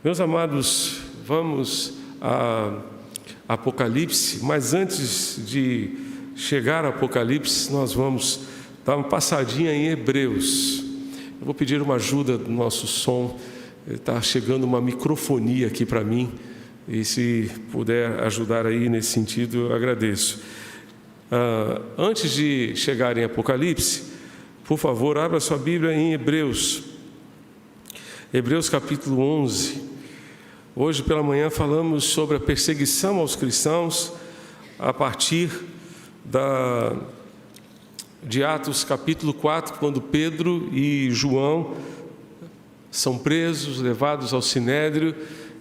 Meus amados, vamos a Apocalipse, mas antes de chegar a Apocalipse, nós vamos dar uma passadinha em Hebreus. Eu vou pedir uma ajuda do nosso som, está chegando uma microfonia aqui para mim, e se puder ajudar aí nesse sentido, eu agradeço. Antes de chegar em Apocalipse, por favor, abra sua Bíblia em Hebreus. Hebreus capítulo 11. Hoje pela manhã falamos sobre a perseguição aos cristãos a partir de Atos capítulo 4, quando Pedro e João são presos, levados ao Sinédrio.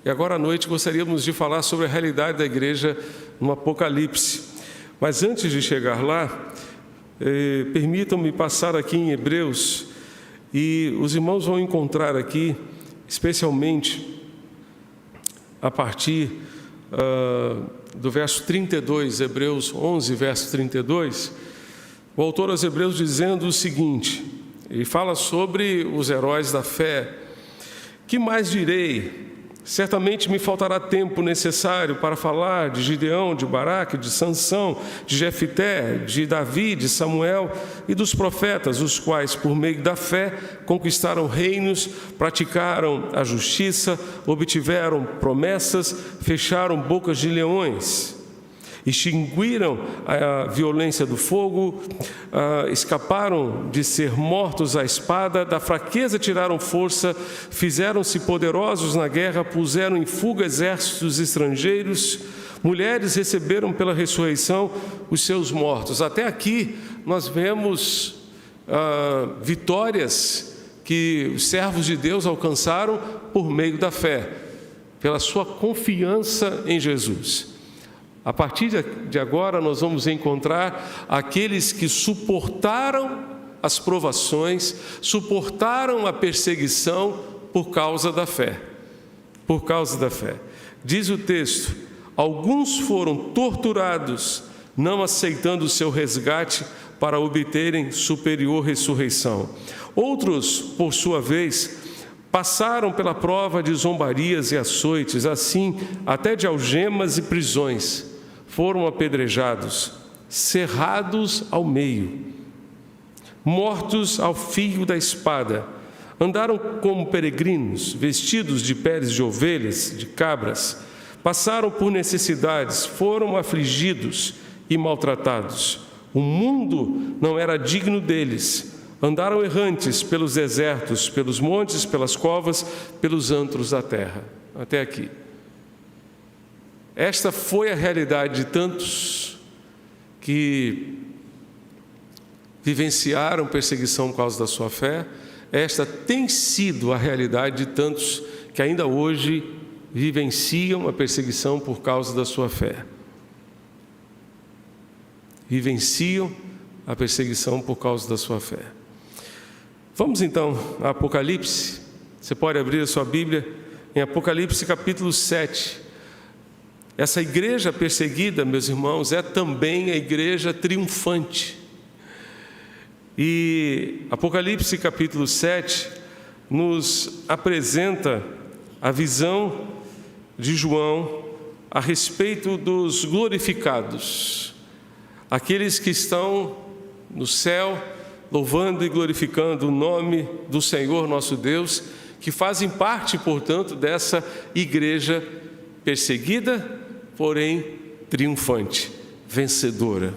E agora à noite gostaríamos de falar sobre a realidade da igreja no Apocalipse. Mas antes de chegar lá, permitam-me passar aqui em Hebreus, e os irmãos vão encontrar aqui, especialmente a partir do verso 32, Hebreus 11, verso 32, o autor aos Hebreus dizendo o seguinte, ele fala sobre os heróis da fé. Que mais direi? Certamente me faltará tempo necessário para falar de Gideão, de Baraque, de Sansão, de Jefté, de Davi, de Samuel e dos profetas, os quais, por meio da fé, conquistaram reinos, praticaram a justiça, obtiveram promessas, fecharam bocas de leões, extinguiram a violência do fogo, escaparam de ser mortos à espada, da fraqueza tiraram força, fizeram-se poderosos na guerra, puseram em fuga exércitos estrangeiros, mulheres receberam pela ressurreição os seus mortos. Até aqui nós vemos vitórias que os servos de Deus alcançaram por meio da fé, pela sua confiança em Jesus. A partir de agora nós vamos encontrar aqueles que suportaram as provações, suportaram a perseguição por causa da fé. Por causa da fé. Diz o texto, alguns foram torturados, não aceitando o seu resgate para obterem superior ressurreição. Outros, por sua vez, passaram pela prova de zombarias e açoites, assim até de algemas e prisões. Foram apedrejados, cerrados ao meio, mortos ao fio da espada. Andaram como peregrinos, vestidos de peles de ovelhas, de cabras. Passaram por necessidades, foram afligidos e maltratados. O mundo não era digno deles. Andaram errantes pelos desertos, pelos montes, pelas covas, pelos antros da terra. Até aqui. Esta foi a realidade de tantos que vivenciaram perseguição por causa da sua fé. Esta tem sido a realidade de tantos que ainda hoje vivenciam a perseguição por causa da sua fé. Vivenciam a perseguição por causa da sua fé. Vamos então a Apocalipse. Você pode abrir a sua Bíblia em Apocalipse capítulo 7. Essa igreja perseguida, meus irmãos, é também a igreja triunfante. E Apocalipse capítulo 7 nos apresenta a visão de João a respeito dos glorificados, aqueles que estão no céu, louvando e glorificando o nome do Senhor nosso Deus, que fazem parte, portanto, dessa igreja perseguida, porém triunfante, vencedora.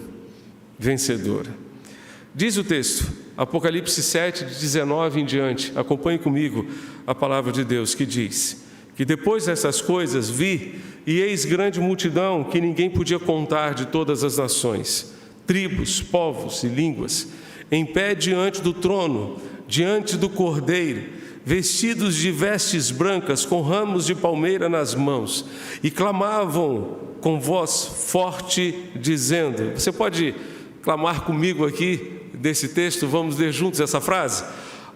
Diz o texto, Apocalipse 7, de 19 em diante, acompanhe comigo a palavra de Deus, que diz, que depois dessas coisas vi, e eis grande multidão que ninguém podia contar, de todas as nações, tribos, povos e línguas, em pé diante do trono, diante do Cordeiro, vestidos de vestes brancas, com ramos de palmeira nas mãos, e clamavam com voz forte, dizendo, você pode clamar comigo aqui desse texto, vamos ler juntos essa frase?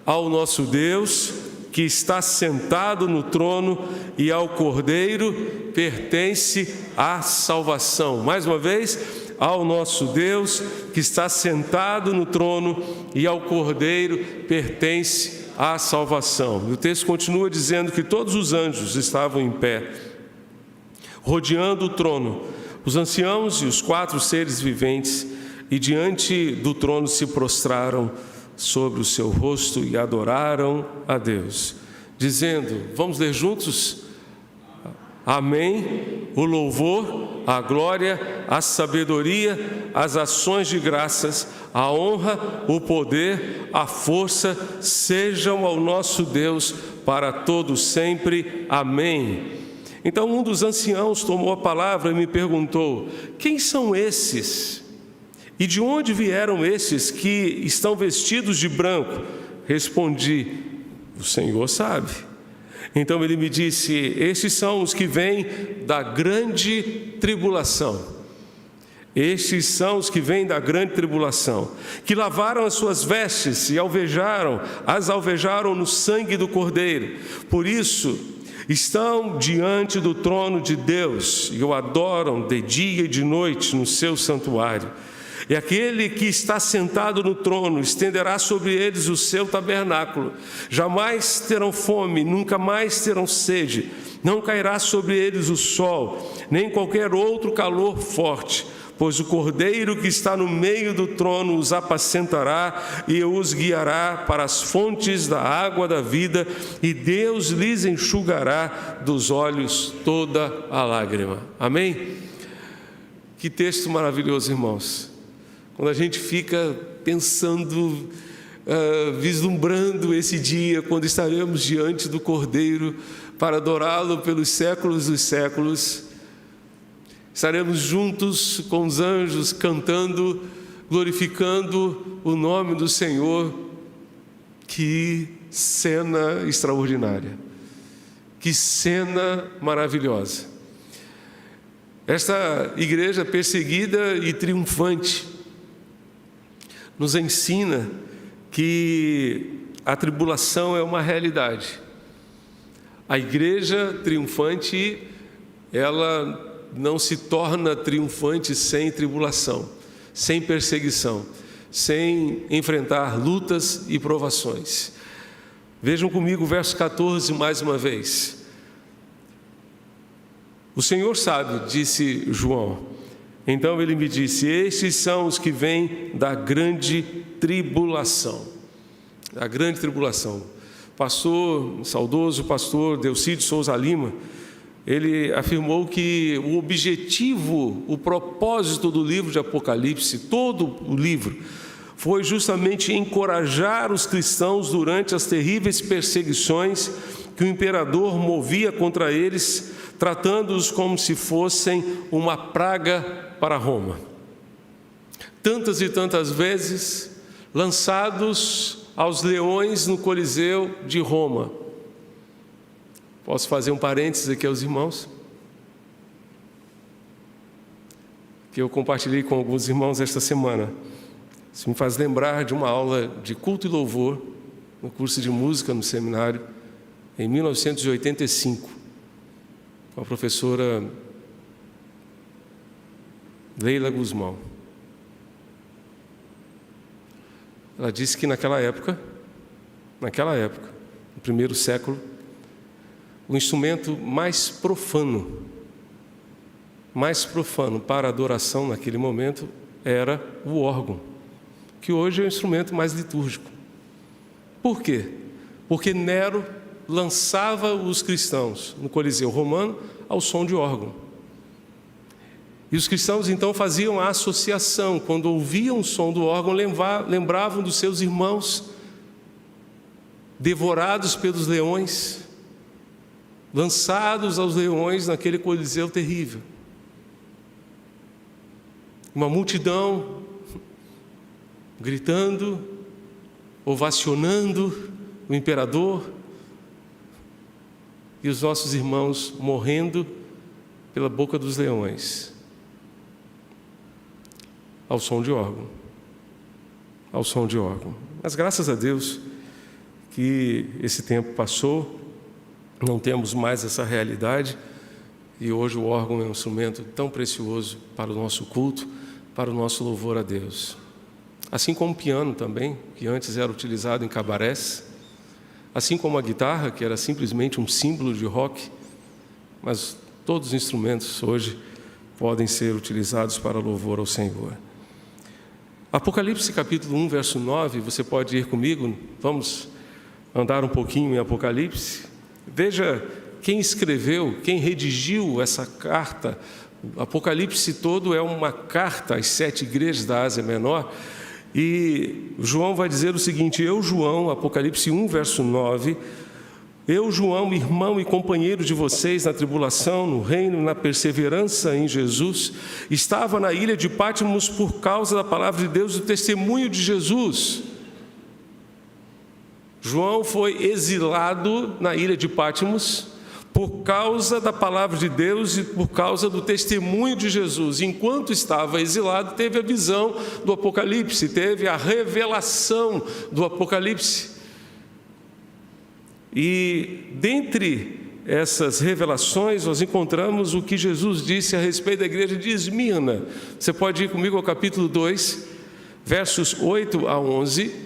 Ao nosso Deus, que está sentado no trono, e ao Cordeiro pertence a salvação. Mais uma vez, ao nosso Deus, que está sentado no trono, e ao Cordeiro pertence à salvação. E o texto continua dizendo que todos os anjos estavam em pé, rodeando o trono, os anciãos e os 4 seres viventes, e diante do trono se prostraram sobre o seu rosto e adoraram a Deus, dizendo, vamos ler juntos? Amém, o louvor, a glória, a sabedoria, as ações de graças, a honra, o poder, a força, sejam ao nosso Deus para todos sempre. Amém. Então um dos anciãos tomou a palavra e me perguntou, quem são esses? E de onde vieram esses que estão vestidos de branco? Respondi, o Senhor sabe. Então ele me disse, estes são os que vêm da grande tribulação. Estes são os que vêm da grande tribulação, que lavaram as suas vestes e as alvejaram no sangue do Cordeiro. Por isso, estão diante do trono de Deus e o adoram de dia e de noite no seu santuário. E aquele que está sentado no trono estenderá sobre eles o seu tabernáculo. Jamais terão fome, nunca mais terão sede. Não cairá sobre eles o sol, nem qualquer outro calor forte, pois o Cordeiro que está no meio do trono os apacentará e os guiará para as fontes da água da vida, e Deus lhes enxugará dos olhos toda a lágrima. Amém? Que texto maravilhoso, irmãos. Quando a gente fica pensando, vislumbrando esse dia, quando estaremos diante do Cordeiro para adorá-lo pelos séculos dos séculos, estaremos juntos com os anjos cantando, glorificando o nome do Senhor. Que cena extraordinária, que cena maravilhosa. Esta igreja perseguida e triunfante nos ensina que a tribulação é uma realidade. A igreja triunfante, ela não se torna triunfante sem tribulação, sem perseguição, sem enfrentar lutas e provações. Vejam comigo o verso 14 mais uma vez. O Senhor sabe, disse João. Então ele me disse, estes são os que vêm da grande tribulação. A grande tribulação. Saudoso pastor Delcídio Souza Lima, ele afirmou que o objetivo, o propósito do livro de Apocalipse, todo o livro, foi justamente encorajar os cristãos durante as terríveis perseguições que o imperador movia contra eles, tratando-os como se fossem uma praga para Roma. Tantas e tantas vezes lançados aos leões no Coliseu de Roma. Posso fazer um parênteses aqui aos irmãos? Que eu compartilhei com alguns irmãos esta semana. Isso me faz lembrar de uma aula de culto e louvor no curso de música no seminário, em 1985, com a professora Leila Guzmão. Ela disse que naquela época, no primeiro século, o instrumento mais profano para a adoração naquele momento era o órgão, que hoje é o instrumento mais litúrgico. Por quê? Porque Nero lançava os cristãos no Coliseu Romano ao som de órgão. E os cristãos então faziam a associação, quando ouviam o som do órgão, lembravam dos seus irmãos devorados pelos leões, lançados aos leões naquele Coliseu terrível. Uma multidão gritando, ovacionando o imperador, e os nossos irmãos morrendo pela boca dos leões, ao som de órgão. Mas graças a Deus que esse tempo passou, não temos mais essa realidade, e hoje o órgão é um instrumento tão precioso para o nosso culto, para o nosso louvor a Deus. Assim como o piano também, que antes era utilizado em cabarés, assim como a guitarra, que era simplesmente um símbolo de rock, mas todos os instrumentos hoje podem ser utilizados para louvor ao Senhor. Apocalipse capítulo 1, verso 9, você pode ir comigo, vamos andar um pouquinho em Apocalipse. Veja quem escreveu, quem redigiu essa carta. O Apocalipse todo é uma carta às 7 igrejas da Ásia Menor. E João vai dizer o seguinte: eu, João, Apocalipse 1, verso 9, eu, João, irmão e companheiro de vocês na tribulação, no reino, na perseverança em Jesus, estava na ilha de Patmos por causa da palavra de Deus e do testemunho de Jesus. João foi exilado na ilha de Patmos por causa da palavra de Deus e por causa do testemunho de Jesus. Enquanto estava exilado, teve a visão do Apocalipse, teve a revelação do Apocalipse. E dentre essas revelações, nós encontramos o que Jesus disse a respeito da igreja de Esmirna. Você pode ir comigo ao capítulo 2, versos 8 a 11.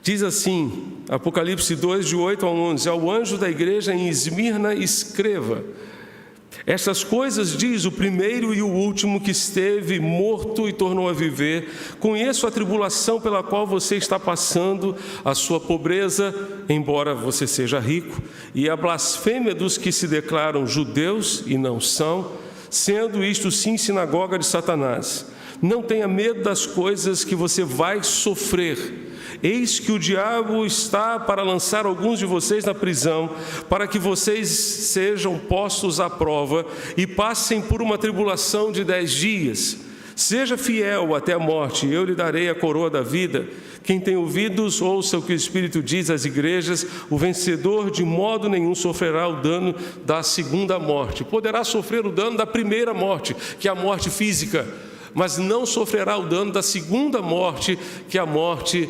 Diz assim, Apocalipse 2, de 8 a 11, ao anjo da igreja em Esmirna escreva: estas coisas diz o primeiro e o último que esteve morto e tornou a viver. Conheço a tribulação pela qual você está passando, a sua pobreza, embora você seja rico, e a blasfêmia dos que se declaram judeus e não são, sendo isto sim sinagoga de Satanás. Não tenha medo das coisas que você vai sofrer. Eis que o diabo está para lançar alguns de vocês na prisão, para que vocês sejam postos à prova e passem por uma tribulação de 10 dias. Seja fiel até a morte, e eu lhe darei a coroa da vida. Quem tem ouvidos, ouça o que o Espírito diz às igrejas. O vencedor de modo nenhum sofrerá o dano da segunda morte. Poderá sofrer o dano da primeira morte, que é a morte física, mas não sofrerá o dano da segunda morte, que é a morte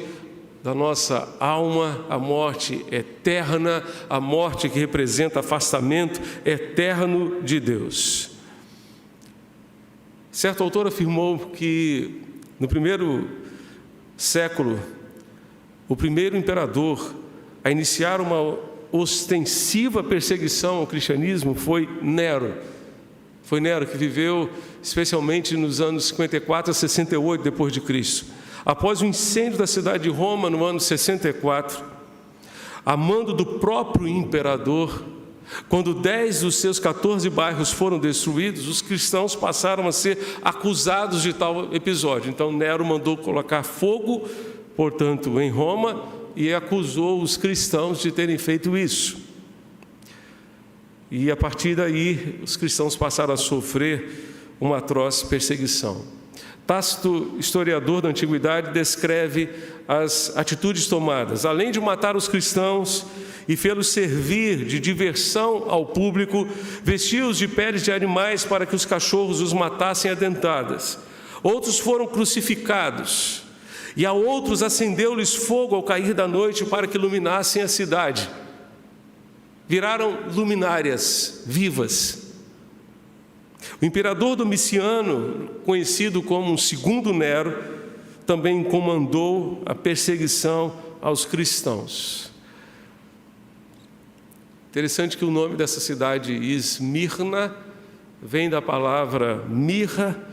da nossa alma, a morte eterna, a morte que representa afastamento eterno de Deus. Certo autor afirmou que no primeiro século, o primeiro imperador a iniciar uma ostensiva perseguição ao cristianismo foi Nero. Foi Nero que viveu especialmente nos anos 54 a 68 depois de Cristo. Após o incêndio da cidade de Roma no ano 64, a mando do próprio imperador, quando 10 dos seus 14 bairros foram destruídos, os cristãos passaram a ser acusados de tal episódio. Então Nero mandou colocar fogo, portanto, em Roma, e acusou os cristãos de terem feito isso. E a partir daí, os cristãos passaram a sofrer uma atroz perseguição. Tácito, historiador da antiguidade, descreve as atitudes tomadas. Além de matar os cristãos e fê-los servir de diversão ao público, vestiu-os de peles de animais para que os cachorros os matassem a dentadas. Outros foram crucificados, e a outros acendeu-lhes fogo ao cair da noite para que iluminassem a cidade. Viraram luminárias vivas. O imperador Domiciano, conhecido como um segundo Nero, também comandou a perseguição aos cristãos. Interessante que o nome dessa cidade, Esmirna, vem da palavra mirra,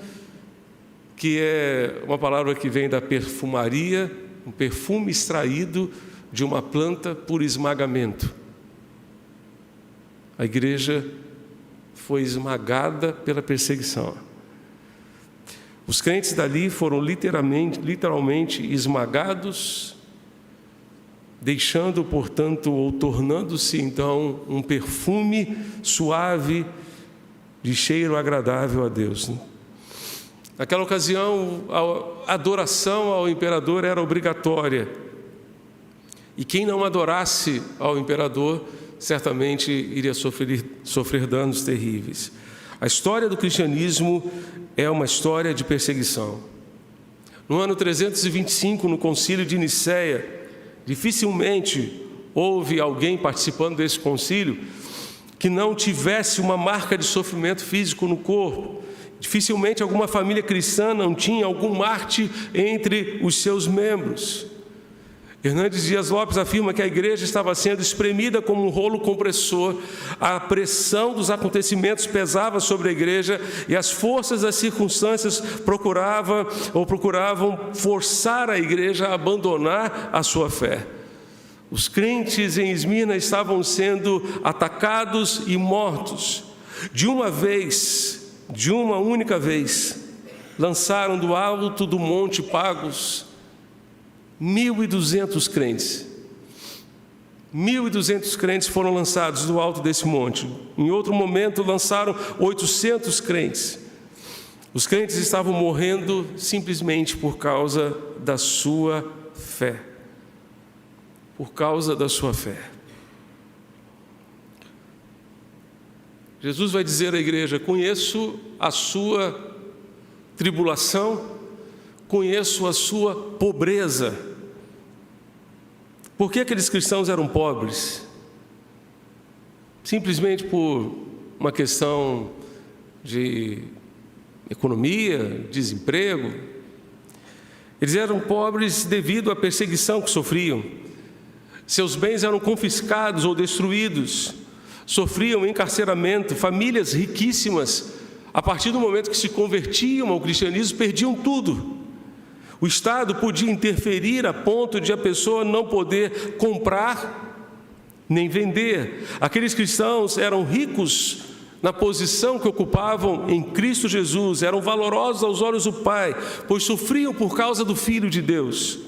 que é uma palavra que vem da perfumaria, um perfume extraído de uma planta por esmagamento. A igreja foi esmagada pela perseguição. Os crentes dali foram literalmente esmagados, deixando, portanto, ou tornando-se então um perfume suave, de cheiro agradável a Deus. Naquela ocasião, a adoração ao imperador era obrigatória, e quem não adorasse ao imperador certamente iria sofrer danos terríveis. A história do cristianismo é uma história de perseguição. No ano 325, no concílio de Nicéia, dificilmente houve alguém participando desse concílio que não tivesse uma marca de sofrimento físico no corpo. Dificilmente alguma família cristã não tinha algum mártir entre os seus membros. Hernandes Dias Lopes afirma que a igreja estava sendo espremida como um rolo compressor, a pressão dos acontecimentos pesava sobre a igreja e as forças das circunstâncias procuravam forçar a igreja a abandonar a sua fé. Os crentes em Esmirna estavam sendo atacados e mortos. De uma única vez, lançaram do alto do Monte Pagos 1.200 crentes. 1.200 crentes foram lançados do alto desse monte. Em outro momento, lançaram 800 crentes. Os crentes estavam morrendo simplesmente por causa da sua fé. Por causa da sua fé. Jesus vai dizer à igreja: conheço a sua tribulação, conheço a sua pobreza. Por que aqueles cristãos eram pobres? Simplesmente por uma questão de economia, desemprego? Eles eram pobres devido à perseguição que sofriam. Seus bens eram confiscados ou destruídos. Sofriam encarceramento. Famílias riquíssimas, a partir do momento que se convertiam ao cristianismo, perdiam tudo. O Estado podia interferir a ponto de a pessoa não poder comprar nem vender. Aqueles cristãos eram ricos na posição que ocupavam em Cristo Jesus, eram valorosos aos olhos do Pai, pois sofriam por causa do Filho de Deus.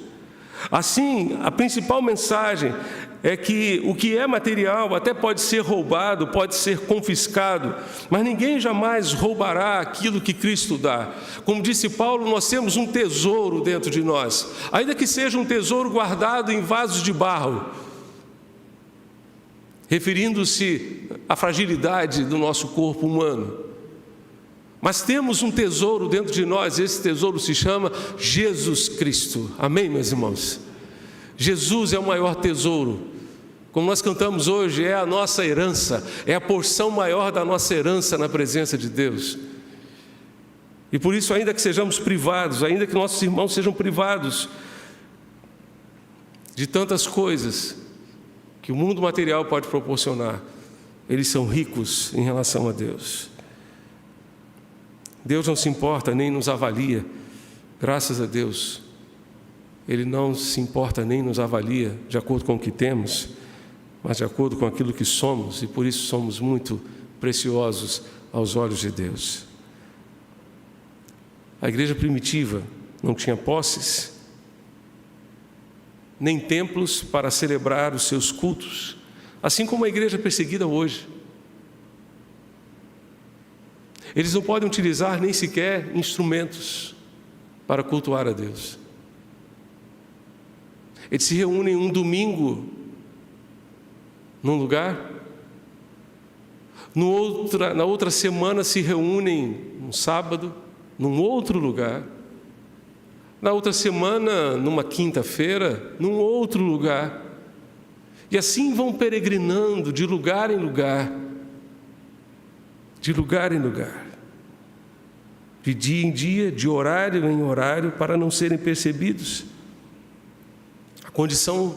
Assim, a principal mensagem é que o que é material até pode ser roubado, pode ser confiscado, mas ninguém jamais roubará aquilo que Cristo dá. Como disse Paulo, nós temos um tesouro dentro de nós, ainda que seja um tesouro guardado em vasos de barro, referindo-se à fragilidade do nosso corpo humano. Mas temos um tesouro dentro de nós, esse tesouro se chama Jesus Cristo. Amém, meus irmãos? Jesus é o maior tesouro. Como nós cantamos hoje, é a nossa herança, é a porção maior da nossa herança na presença de Deus. E por isso, ainda que sejamos privados, ainda que nossos irmãos sejam privados de tantas coisas que o mundo material pode proporcionar, eles são ricos em relação a Deus. Deus não se importa nem nos avalia, graças a Deus. Ele não se importa nem nos avalia de acordo com o que temos, mas de acordo com aquilo que somos, e por isso somos muito preciosos aos olhos de Deus. A igreja primitiva não tinha posses, nem templos para celebrar os seus cultos, assim como a igreja perseguida hoje. Eles não podem utilizar nem sequer instrumentos para cultuar a Deus. Eles se reúnem um domingo num lugar, na outra semana se reúnem um sábado, num outro lugar, na outra semana, numa quinta-feira, num outro lugar, e assim vão peregrinando de lugar em lugar, de lugar em lugar, de dia em dia, de horário em horário, para não serem percebidos. A condição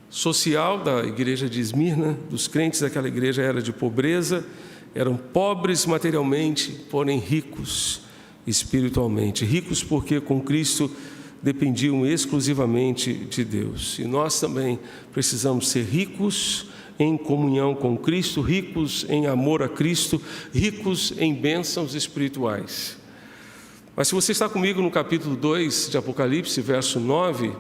social da igreja de Esmirna, dos crentes daquela igreja, era de pobreza, eram pobres materialmente, porém ricos espiritualmente. Ricos porque com Cristo dependiam exclusivamente de Deus. E nós também precisamos ser ricos em comunhão com Cristo, ricos em amor a Cristo, ricos em bênçãos espirituais. Mas se você está comigo no capítulo 2 de Apocalipse, verso 9,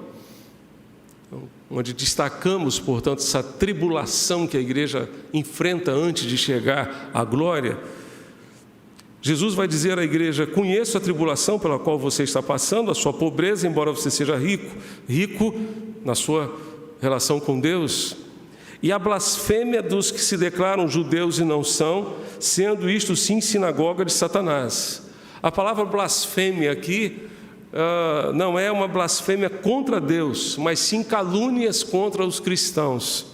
onde destacamos, portanto, essa tribulação que a igreja enfrenta antes de chegar à glória, Jesus vai dizer à igreja: conheço a tribulação pela qual você está passando, a sua pobreza, embora você seja rico na sua relação com Deus, e a blasfêmia dos que se declaram judeus e não são, sendo isto sim sinagoga de Satanás. A palavra blasfêmia aqui não é uma blasfêmia contra Deus, mas sim calúnias contra os cristãos.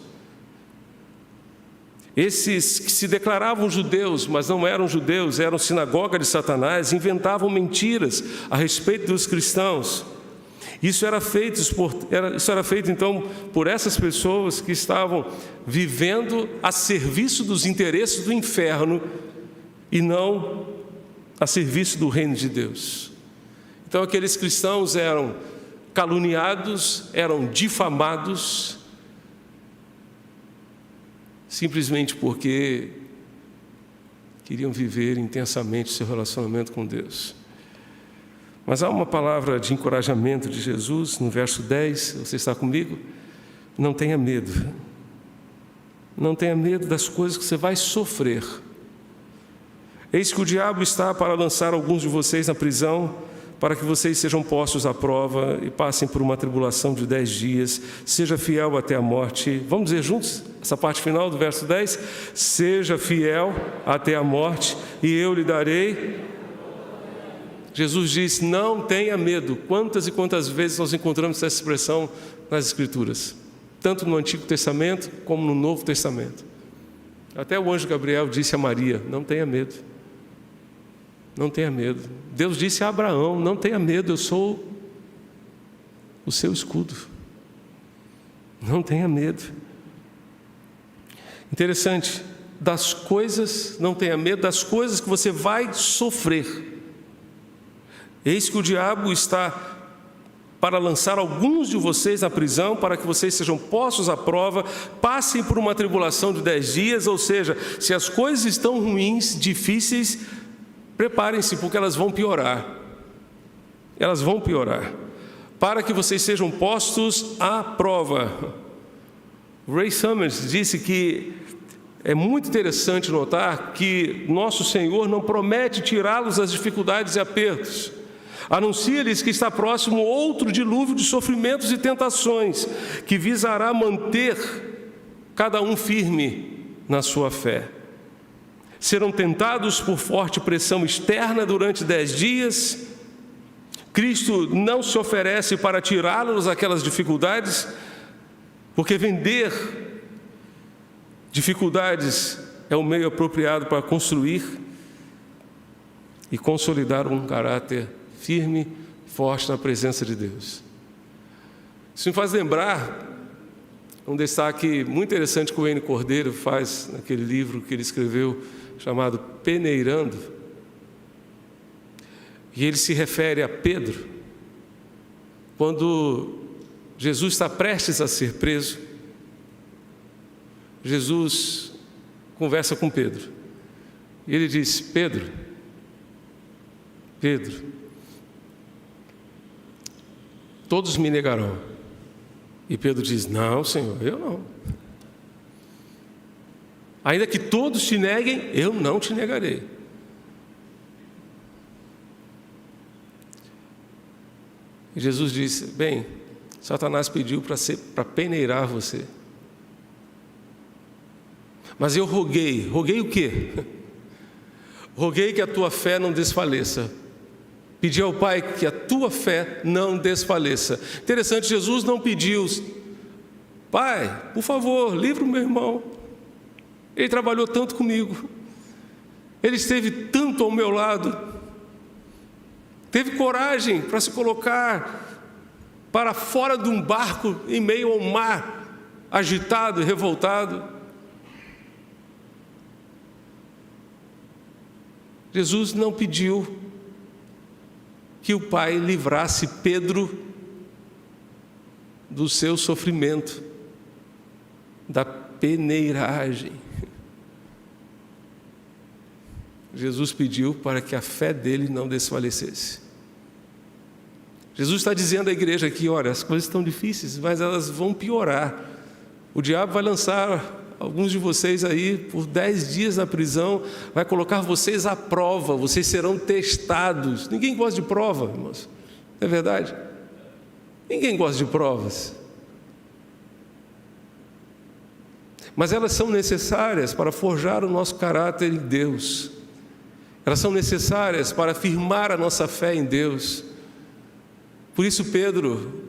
Esses que se declaravam judeus, mas não eram judeus, eram sinagoga de Satanás, inventavam mentiras a respeito dos cristãos. Isso era feito então por essas pessoas que estavam vivendo a serviço dos interesses do inferno e não a serviço do reino de Deus. Então aqueles cristãos eram caluniados, eram difamados, simplesmente porque queriam viver intensamente seu relacionamento com Deus. Mas há uma palavra de encorajamento de Jesus no verso 10, você está comigo? Não tenha medo. Não tenha medo das coisas que você vai sofrer. Eis que o diabo está para lançar alguns de vocês na prisão, para que vocês sejam postos à prova e passem por uma tribulação de 10 dias. Seja fiel até a morte. Vamos dizer juntos essa parte final do verso 10? Seja fiel até a morte, e eu lhe darei. Jesus disse, não tenha medo. Quantas e quantas vezes nós encontramos essa expressão nas Escrituras? Tanto no Antigo Testamento, como no Novo Testamento. Até o anjo Gabriel disse a Maria, não tenha medo. Não tenha medo. Deus disse a Abraão, não tenha medo, eu sou o seu escudo. Não tenha medo. Interessante, das coisas, não tenha medo das coisas que você vai sofrer. Eis que o diabo está para lançar alguns de vocês na prisão, para que vocês sejam postos à prova, passem por uma tribulação de 10 dias, ou seja, se as coisas estão ruins, difíceis, preparem-se, porque elas vão piorar. Elas vão piorar. Para que vocês sejam postos à prova. Ray Summers disse que é muito interessante notar que nosso Senhor não promete tirá-los das dificuldades e apertos. Anuncia-lhes que está próximo outro dilúvio de sofrimentos e tentações, que visará manter cada um firme na sua fé. Serão tentados por forte pressão externa durante 10 dias. Cristo não se oferece para tirá-los daquelas dificuldades, porque vender dificuldades é o meio apropriado para construir e consolidar um caráter firme, forte na presença de Deus. Isso me faz lembrar um destaque muito interessante que o Wayne Cordeiro faz naquele livro que ele escreveu, chamado Peneirando. E ele se refere a Pedro, quando Jesus está prestes a ser preso. Jesus conversa com Pedro. E ele diz, Pedro, todos me negarão. E Pedro diz, não, Senhor, eu não. Ainda que todos te neguem, eu não te negarei. E Jesus disse, bem, Satanás pediu para peneirar você. Mas eu roguei o quê? Roguei que a tua fé não desfaleça. Pedi ao Pai que a tua fé não desfaleça. Interessante, Jesus não pediu, Pai, por favor, livra o meu irmão. Ele trabalhou tanto comigo. Ele esteve tanto ao meu lado. Teve coragem para se colocar para fora de um barco em meio ao mar, agitado e revoltado. Jesus não pediu que o Pai livrasse Pedro do seu sofrimento, da peneiragem. Jesus pediu para que a fé dele não desfalecesse. Jesus está dizendo à igreja aqui, olha, as coisas estão difíceis, mas elas vão piorar. O diabo vai lançar alguns de vocês aí por 10 dias na prisão, vai colocar vocês à prova, vocês serão testados. Ninguém gosta de prova, irmãos. Não é verdade? Ninguém gosta de provas. Mas elas são necessárias para forjar o nosso caráter em Deus. Elas são necessárias para afirmar a nossa fé em Deus. Por isso Pedro,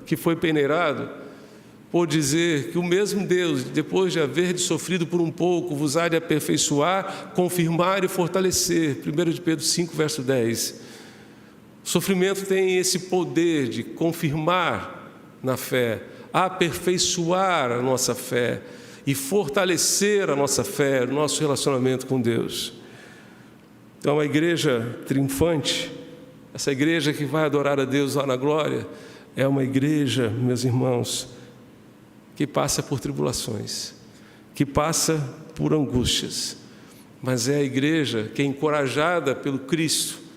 que foi peneirado, pôde dizer que o mesmo Deus, depois de haver sofrido por um pouco, vos há de aperfeiçoar, confirmar e fortalecer. 1 de Pedro 5, verso 10. O sofrimento tem esse poder de confirmar na fé, aperfeiçoar a nossa fé e fortalecer a nossa fé, o nosso relacionamento com Deus. Então, a igreja triunfante, essa igreja que vai adorar a Deus lá na glória, é uma igreja, meus irmãos, que passa por tribulações, que passa por angústias, mas é a igreja que é encorajada pelo Cristo.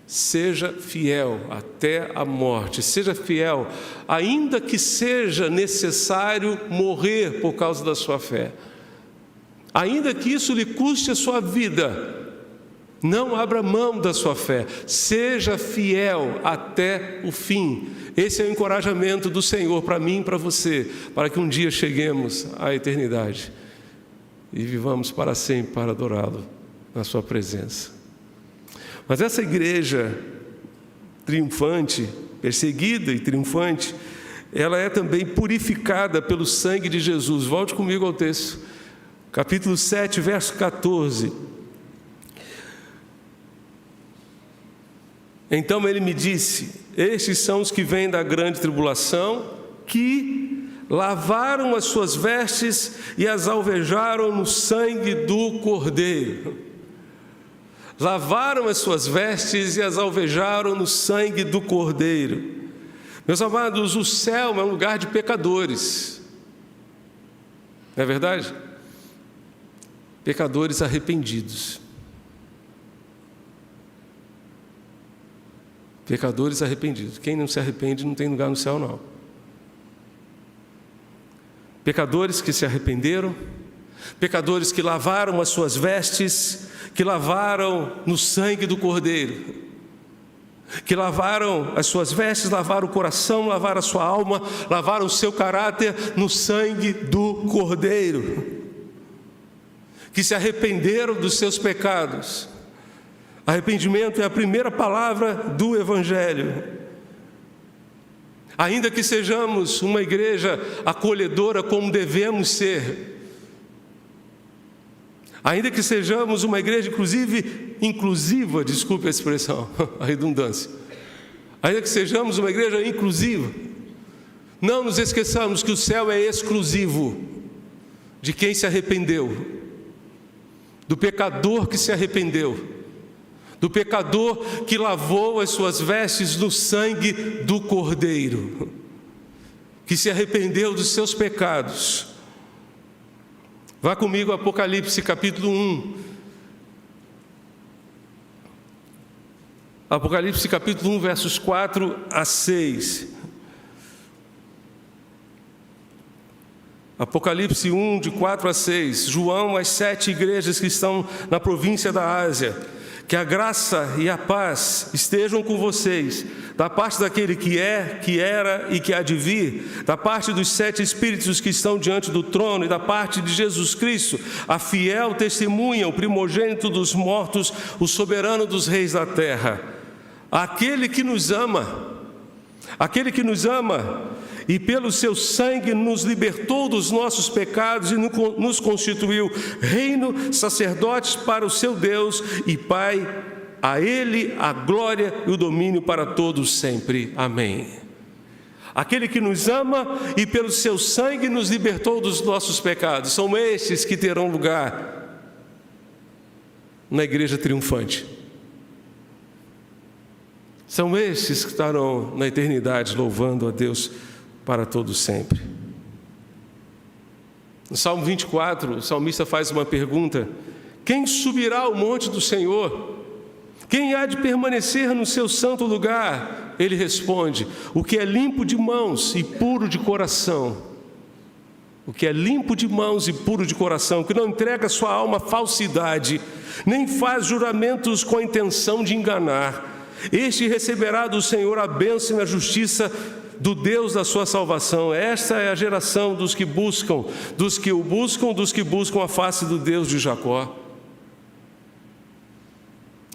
Seja fiel até a morte, seja fiel, ainda que seja necessário morrer por causa da sua fé, ainda que isso lhe custe a sua vida, não abra mão da sua fé, seja fiel até o fim. Esse é o encorajamento do Senhor para mim e para você, para que um dia cheguemos à eternidade e vivamos para sempre para adorá-lo na sua presença. Mas essa igreja triunfante, perseguida e triunfante, ela é também purificada pelo sangue de Jesus. Volte comigo ao texto, capítulo 7, verso 14. Então ele me disse: estes são os que vêm da grande tribulação, que lavaram as suas vestes e as alvejaram no sangue do Cordeiro. Lavaram as suas vestes e as alvejaram no sangue do Cordeiro. Meus amados, o céu é um lugar de pecadores, não é verdade? Pecadores arrependidos. Pecadores arrependidos. Quem não se arrepende não tem lugar no céu, não. Pecadores que se arrependeram, pecadores que lavaram as suas vestes, que lavaram no sangue do Cordeiro, que lavaram as suas vestes, lavaram o coração, lavaram a sua alma, lavaram o seu caráter no sangue do Cordeiro, que se arrependeram dos seus pecados. Arrependimento é a primeira palavra do Evangelho. Ainda que sejamos uma igreja acolhedora como devemos ser, ainda que sejamos uma igreja inclusiva, desculpe a expressão, a redundância, ainda que sejamos uma igreja inclusiva, não nos esqueçamos que o céu é exclusivo de quem se arrependeu, do pecador que se arrependeu, do pecador que lavou as suas vestes no sangue do Cordeiro, que se arrependeu dos seus pecados. Vá comigo a Apocalipse capítulo 1. Apocalipse capítulo 1, versos 4 a 6. Apocalipse 1, de 4 a 6. João, às 7 igrejas que estão na província da Ásia. Que a graça e a paz estejam com vocês, da parte daquele que é, que era e que há de vir, da parte dos 7 Espíritos que estão diante do trono e da parte de Jesus Cristo, a fiel testemunha, o primogênito dos mortos, o soberano dos reis da terra. Aquele que nos ama e pelo seu sangue nos libertou dos nossos pecados e nos constituiu reino, sacerdotes para o seu Deus e Pai. A Ele a glória e o domínio para todos sempre. Amém. Aquele que nos ama e pelo seu sangue nos libertou dos nossos pecados. São estes que terão lugar na igreja triunfante. São estes que estarão na eternidade louvando a Deus para todos sempre. No Salmo 24, o salmista faz uma pergunta: quem subirá ao monte do Senhor? Quem há de permanecer no seu santo lugar? Ele responde: o que é limpo de mãos e puro de coração. O que é limpo de mãos e puro de coração, que não entrega sua alma à falsidade, nem faz juramentos com a intenção de enganar. Este receberá do Senhor a bênção e a justiça do Deus da sua salvação. Esta é a geração dos que buscam, dos que o buscam, dos que buscam a face do Deus de Jacó.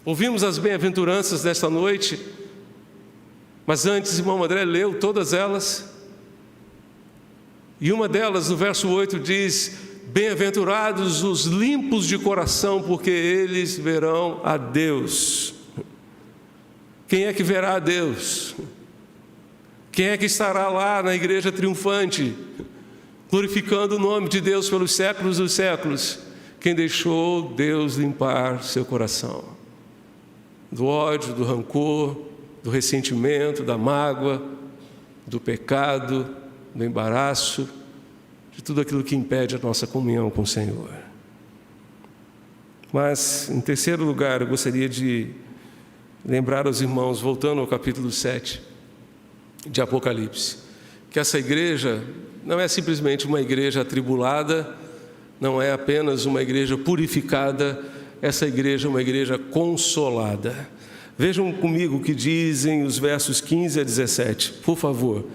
Ouvimos as bem-aventuranças desta noite, mas antes, irmão André leu todas elas, e uma delas, no verso 8, diz: bem-aventurados os limpos de coração, porque eles verão a Deus. Quem é que verá a Deus? Quem é que estará lá na igreja triunfante, glorificando o nome de Deus pelos séculos dos séculos? Quem deixou Deus limpar seu coração do ódio, do rancor, do ressentimento, da mágoa, do pecado, do embaraço, de tudo aquilo que impede a nossa comunhão com o Senhor. Mas, em terceiro lugar, eu gostaria de lembrar aos irmãos, voltando ao capítulo 7 de Apocalipse, que essa igreja não é simplesmente uma igreja atribulada, não é apenas uma igreja purificada, essa igreja é uma igreja consolada. Vejam comigo o que dizem os versos 15 a 17, por favor.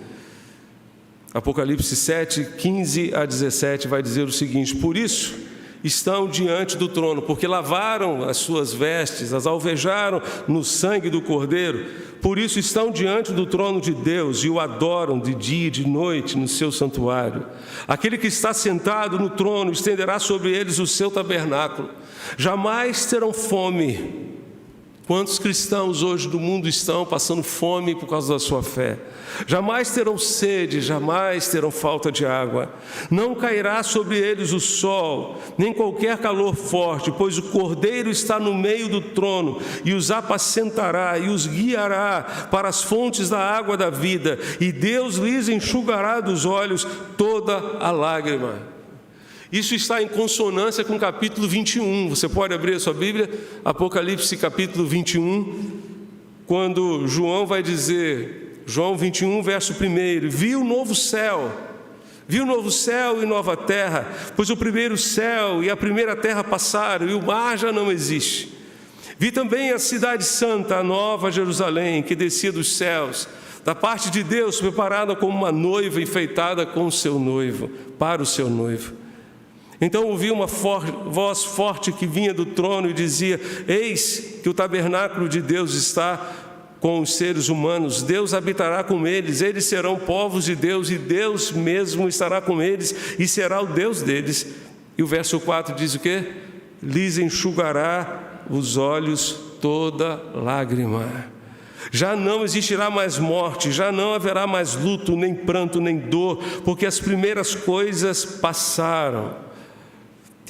Apocalipse 7, 15 a 17 vai dizer o seguinte: por isso estão diante do trono, porque lavaram as suas vestes, as alvejaram no sangue do Cordeiro. Por isso estão diante do trono de Deus e o adoram de dia e de noite no seu santuário. Aquele que está sentado no trono estenderá sobre eles o seu tabernáculo. Jamais terão fome. Quantos cristãos hoje do mundo estão passando fome por causa da sua fé? Jamais terão sede, jamais terão falta de água. Não cairá sobre eles o sol, nem qualquer calor forte, pois o Cordeiro está no meio do trono e os apacentará e os guiará para as fontes da água da vida, e Deus lhes enxugará dos olhos toda a lágrima. Isso está em consonância com o capítulo 21. Você pode abrir a sua Bíblia, Apocalipse capítulo 21, quando João vai dizer, João 21, verso 1: vi o novo céu e nova terra, pois o primeiro céu e a primeira terra passaram, e o mar já não existe. Vi também a cidade santa, a nova Jerusalém, que descia dos céus, da parte de Deus, preparada como uma noiva enfeitada com o seu noivo, para o seu noivo. Então ouvi uma voz forte que vinha do trono e dizia: eis que o tabernáculo de Deus está com os seres humanos, Deus habitará com eles, eles serão povos de Deus, e Deus mesmo estará com eles e será o Deus deles. E o verso 4 diz o quê? Lhes enxugará os olhos toda lágrima. Já não existirá mais morte, já não haverá mais luto, nem pranto, nem dor, porque as primeiras coisas passaram.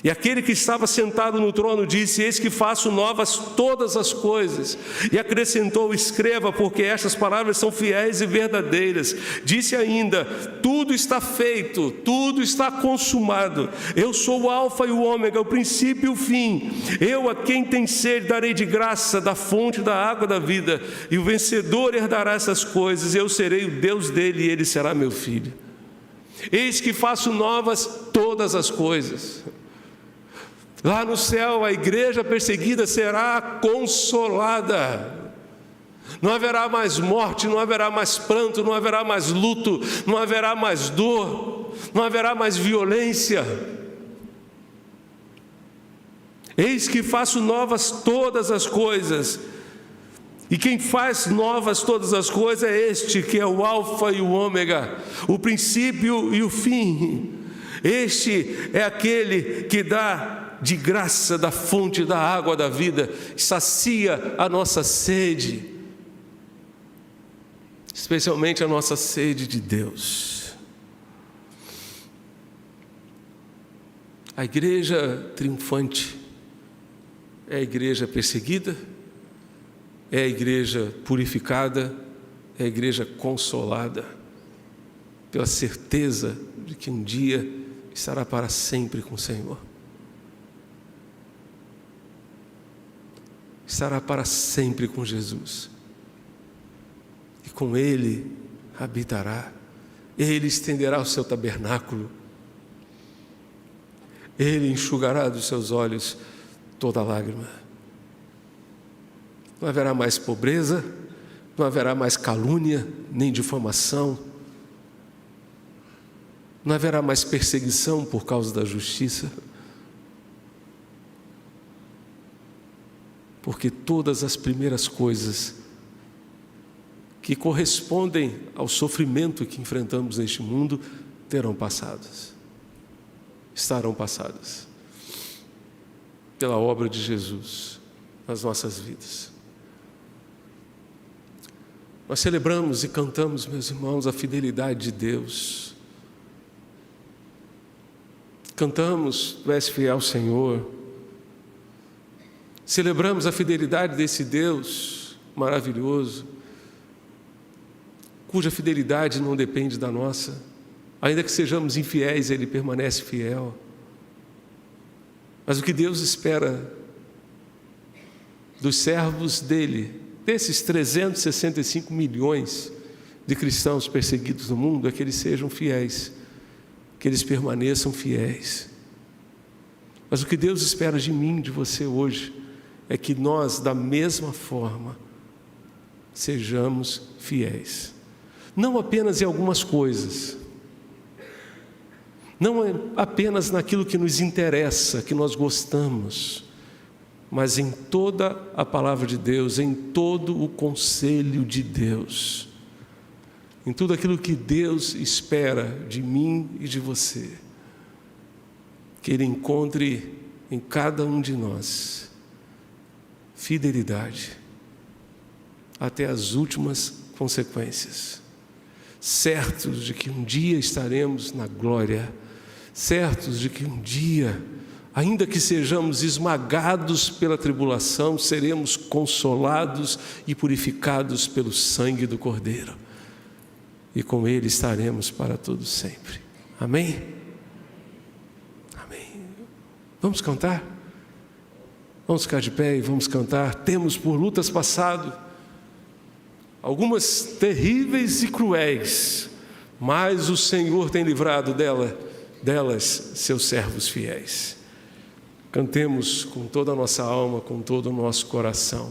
E aquele que estava sentado no trono disse: eis que faço novas todas as coisas. E acrescentou: escreva, porque estas palavras são fiéis e verdadeiras. Disse ainda: tudo está feito, tudo está consumado. Eu sou o alfa e o ômega, o princípio e o fim. Eu, a quem tem sede, darei de graça da fonte da água da vida. E o vencedor herdará essas coisas. Eu serei o Deus dele e ele será meu filho. Eis que faço novas todas as coisas. Lá no céu, a igreja perseguida será consolada. Não haverá mais morte, não haverá mais pranto, não haverá mais luto, não haverá mais dor, não haverá mais violência. Eis que faço novas todas as coisas. E quem faz novas todas as coisas é este, que é o alfa e o ômega, o princípio e o fim. Este é aquele que dá de graça da fonte da água da vida, sacia a nossa sede, especialmente a nossa sede de Deus. A igreja triunfante é a igreja perseguida, é a igreja purificada, é a igreja consolada, pela certeza de que um dia estará para sempre com o Senhor. Estará para sempre com Jesus, e com Ele habitará. Ele estenderá o seu tabernáculo, Ele enxugará dos seus olhos toda lágrima. Não haverá mais pobreza, não haverá mais calúnia, nem difamação, não haverá mais perseguição por causa da justiça, porque todas as primeiras coisas que correspondem ao sofrimento que enfrentamos neste mundo terão passadas, estarão passadas pela obra de Jesus nas nossas vidas. Nós celebramos e cantamos, meus irmãos, a fidelidade de Deus. Cantamos, Tu és fiel, Senhor. Celebramos a fidelidade desse Deus maravilhoso, cuja fidelidade não depende da nossa. Ainda que sejamos infiéis, Ele permanece fiel. Mas o que Deus espera dos servos dEle, desses 365 milhões de cristãos perseguidos no mundo, é que eles sejam fiéis, que eles permaneçam fiéis. Mas o que Deus espera de mim, de você hoje, é que nós, da mesma forma, sejamos fiéis. Não apenas em algumas coisas, não apenas naquilo que nos interessa, que nós gostamos, mas em toda a palavra de Deus, em todo o conselho de Deus, em tudo aquilo que Deus espera de mim e de você, que Ele encontre em cada um de nós fidelidade até as últimas consequências, certos de que um dia estaremos na glória, certos de que um dia, ainda que sejamos esmagados pela tribulação, seremos consolados e purificados pelo sangue do Cordeiro, e com Ele estaremos para todo sempre. Amém? Amém. Vamos cantar? Vamos ficar de pé e vamos cantar. Temos por lutas passado, algumas terríveis e cruéis, mas o Senhor tem livrado delas seus servos fiéis. Cantemos com toda a nossa alma, com todo o nosso coração.